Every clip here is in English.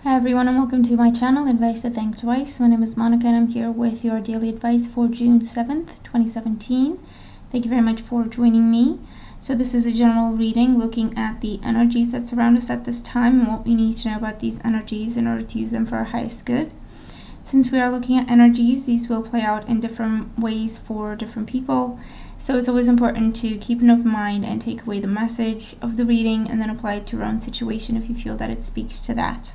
Hi everyone, and welcome to my channel, Advice to Think Twice. My name is Monica and I'm here with your daily advice for June 7th, 2017. Thank you very much for joining me. So this is a general reading looking at the energies that surround us at this time and what we need to know about these energies in order to use them for our highest good. Since we are looking at energies, these will play out in different ways for different people. So it's always important to keep an open mind and take away the message of the reading and then apply it to your own situation if you feel that it speaks to that.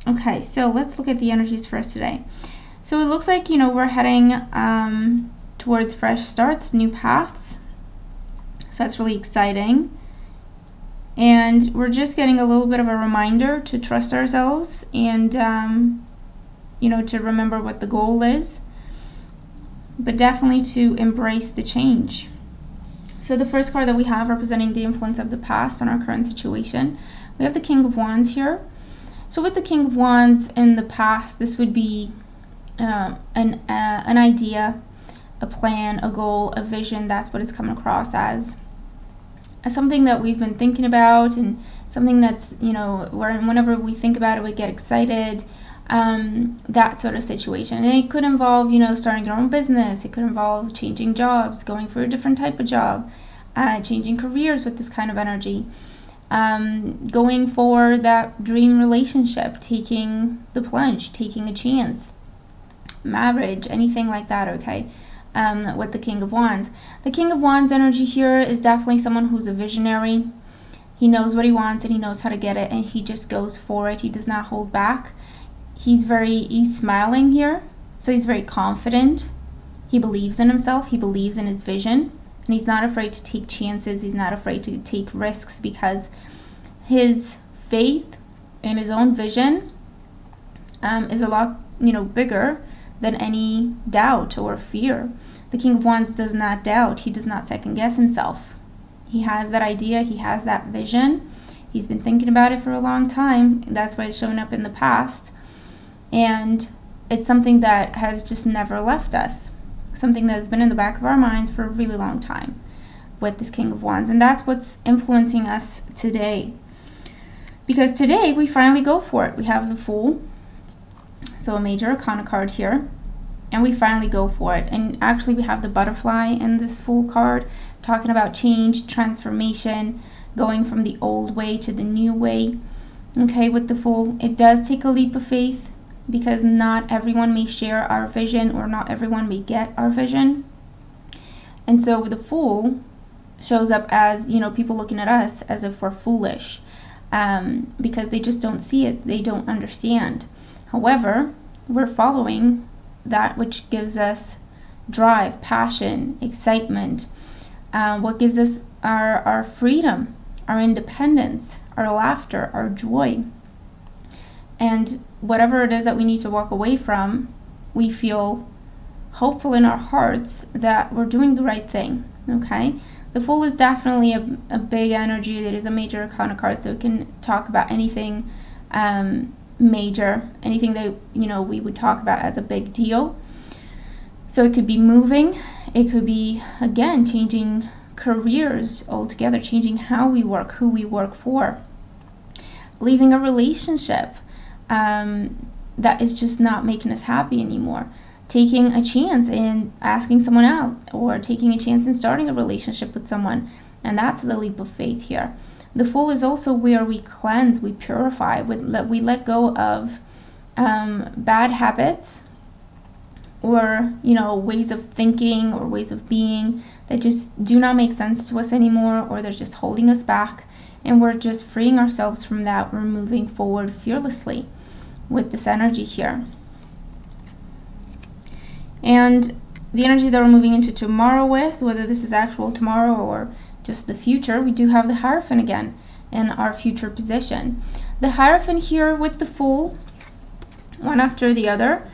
Okay, so let's look at the energies for us today. So it looks like, we're heading towards fresh starts, new paths. So that's really exciting. And we're just getting a little bit of a reminder to trust ourselves and, to remember what the goal is, but definitely to embrace the change. So the first card that we have representing the influence of the past on our current situation, we have the King of Wands here. So with the King of Wands in the past, this would be an idea, a plan, a goal, a vision. That's what it's coming across as something that we've been thinking about, and something that's, whenever we think about it, we get excited. That sort of situation. And it could involve, starting your own business. It could involve changing jobs, going for a different type of job, changing careers with this kind of energy. Going for that dream relationship, taking the plunge, taking a chance, marriage, anything like that, okay, with the King of Wands. The King of Wands energy here is definitely someone who's a visionary. He knows what he wants and he knows how to get it, and he just goes for it. He does not hold back. He's smiling here, so he's very confident. He believes in himself, he believes in his vision, and he's not afraid to take chances. He's not afraid to take risks because his faith in his own vision is a lot, bigger than any doubt or fear. The King of Wands does not doubt. He does not second guess himself. He has that idea. He has that vision. He's been thinking about it for a long time. That's why it's shown up in the past. And it's something that has just never left us. Something that has been in the back of our minds for a really long time with this King of Wands. And that's what's influencing us today. Because today we finally go for it. We have the Fool, so a major arcana card here, and we finally go for it. And actually we have the Butterfly in this Fool card, talking about change, transformation, going from the old way to the new way. Okay, with the Fool, it does take a leap of faith, because not everyone may share our vision, or not everyone may get our vision. And so the Fool shows up as, people looking at us as if we're foolish, because they just don't see it, they don't understand. However, we're following that which gives us drive, passion, excitement, what gives us our freedom, our independence, our laughter, our joy. And whatever it is that we need to walk away from, we feel hopeful in our hearts that we're doing the right thing, okay? The Fool is definitely a big energy. It is a major arcana card, so it can talk about anything major, anything that, we would talk about as a big deal. So it could be moving. It could be, again, changing careers altogether, changing how we work, who we work for, leaving a relationship that is just not making us happy anymore, taking a chance and asking someone out, or taking a chance in starting a relationship with someone. And that's the leap of faith here. The Fool is also where we cleanse, we purify, we let go of bad habits, or ways of thinking or ways of being that just do not make sense to us anymore, or they're just holding us back. And we're just freeing ourselves from that. We're moving forward fearlessly with this energy here. And the energy that we're moving into tomorrow with, whether this is actual tomorrow or just the future, we do have the Hierophant again in our future position. The Hierophant here with the Fool, one after the other,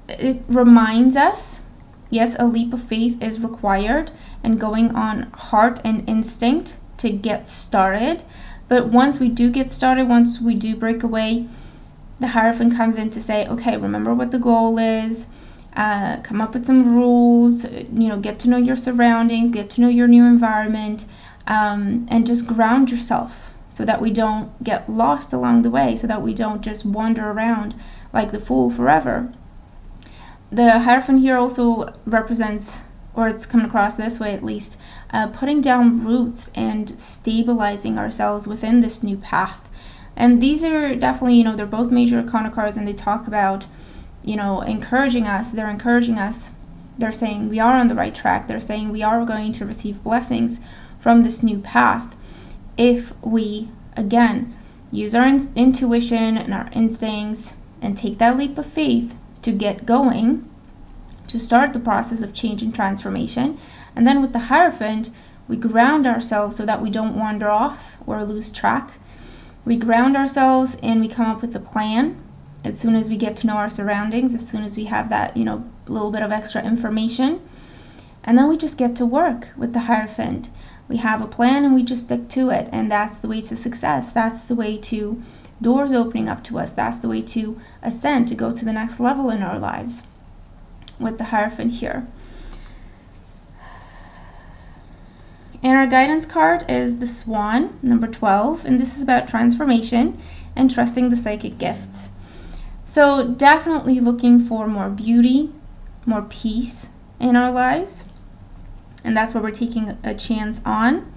it reminds us, yes, a leap of faith is required and going on heart and instinct to get started. But once we do get started, once we do break away, the Hierophant comes in to say, okay, remember what the goal is, come up with some rules, get to know your surroundings, get to know your new environment, and just ground yourself so that we don't get lost along the way, so that we don't just wander around like the fool forever. The Hierophant here also represents, or it's coming across this way at least, putting down roots and stabilizing ourselves within this new path. And these are definitely, they're both major arcana cards, and they talk about, encouraging us. They're encouraging us. They're saying we are on the right track. They're saying we are going to receive blessings from this new path if we, again, use our intuition and our instincts and take that leap of faith to get going, to start the process of change and transformation. And then with the Hierophant, we ground ourselves so that we don't wander off or lose track. We ground ourselves and we come up with a plan as soon as we get to know our surroundings, as soon as we have that, little bit of extra information. And then we just get to work with the Hierophant. We have a plan and we just stick to it. And that's the way to success. That's the way to doors opening up to us. That's the way to ascend, to go to the next level in our lives with the Hierophant here. And our guidance card is the Swan, number 12, and this is about transformation and trusting the psychic gifts. So definitely looking for more beauty, more peace in our lives, and that's what we're taking a chance on.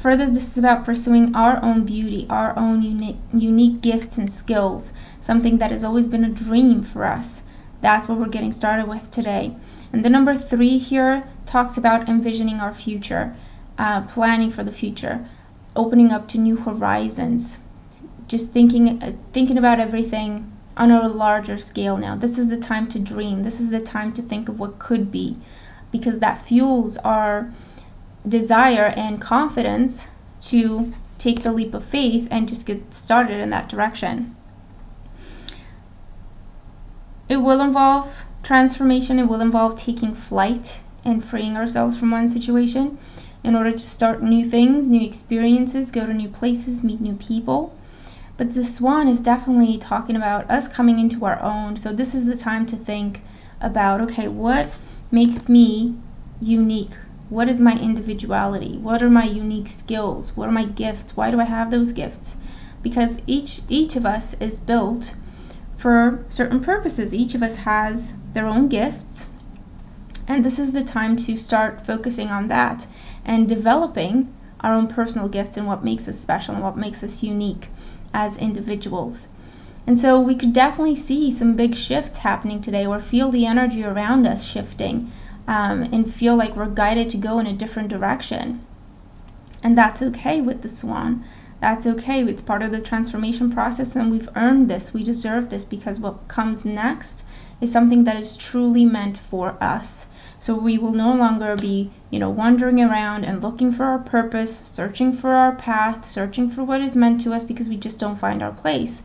Further, this is about pursuing our own beauty, our own unique gifts and skills, something that has always been a dream for us. That's what we're getting started with today. And the number 3 here talks about envisioning our future, planning for the future, opening up to new horizons, just thinking about everything on a larger scale now. This is the time to dream. This is the time to think of what could be, because that fuels our desire and confidence to take the leap of faith and just get started in that direction. It will involve transformation. It will involve taking flight and freeing ourselves from one situation in order to start new things, new experiences, go to new places, meet new people. But the Swan is definitely talking about us coming into our own. So this is the time to think about, okay, what makes me unique? What is my individuality? What are my unique skills? What are my gifts? Why do I have those gifts? Because each of us is built for certain purposes. Each of us has their own gifts, and this is the time to start focusing on that and developing our own personal gifts and what makes us special and what makes us unique as individuals. And so we could definitely see some big shifts happening today, or feel the energy around us shifting, and feel like we're guided to go in a different direction. And that's okay with the Swan. That's okay. It's part of the transformation process, and we've earned this. We deserve this, because what comes next is something that is truly meant for us. So we will no longer be, wandering around and looking for our purpose, searching for our path, searching for what is meant to us because we just don't find our place.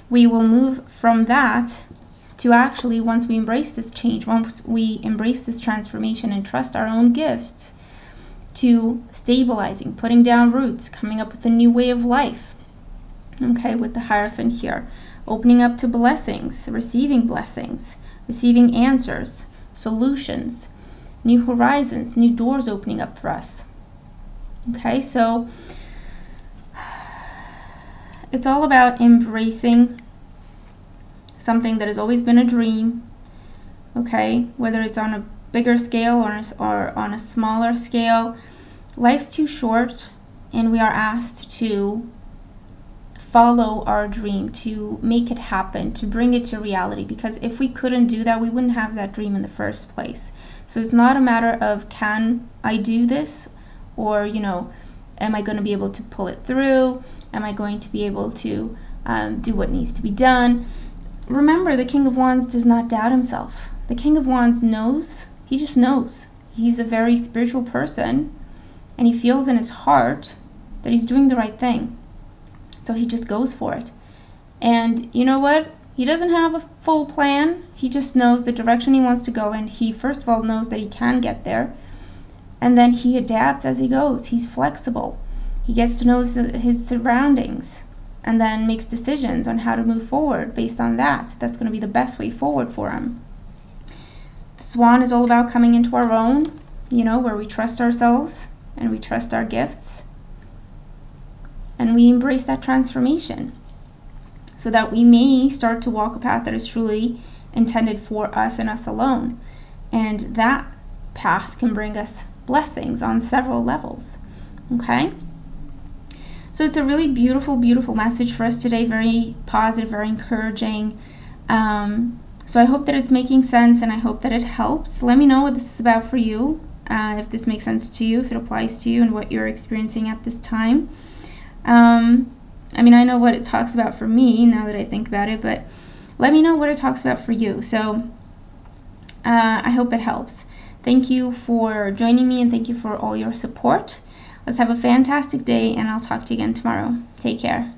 We will move from that to actually, once we embrace this change, once we embrace this transformation and trust our own gifts, to stabilizing, putting down roots, coming up with a new way of life. Okay, with the Hierophant here, opening up to blessings, receiving answers, solutions, new horizons, new doors opening up for us. Okay, so it's all about embracing something that has always been a dream, okay, whether it's on a bigger scale or on a smaller scale. Life's too short, and we are asked to follow our dream, to make it happen, to bring it to reality, because if we couldn't do that, we wouldn't have that dream in the first place. So it's not a matter of, can I do this, or am I going to be able to pull it through, am I going to be able to do what needs to be done. Remember, the King of Wands does not doubt himself. The King of Wands knows. He just knows. He's a very spiritual person, and he feels in his heart that he's doing the right thing. So he just goes for it. And you know what? He doesn't have a full plan. He just knows the direction he wants to go in. He first of all knows that he can get there, and then he adapts as he goes. He's flexible. He gets to know his surroundings, and then makes decisions on how to move forward based on that. That's going to be the best way forward for him. The Swan is all about coming into our own, where we trust ourselves and we trust our gifts. and we embrace that transformation so that we may start to walk a path that is truly intended for us and us alone. And that path can bring us blessings on several levels. Okay? So it's a really beautiful, beautiful message for us today. Very positive, very encouraging. So I hope that it's making sense, and I hope that it helps. Let me know what this is about for you, if this makes sense to you, if it applies to you and what you're experiencing at this time. I mean, I know what it talks about for me now that I think about it, but let me know what it talks about for you. So I hope it helps. Thank you for joining me, and thank you for all your support. Let's have a fantastic day, and I'll talk to you again tomorrow. Take care.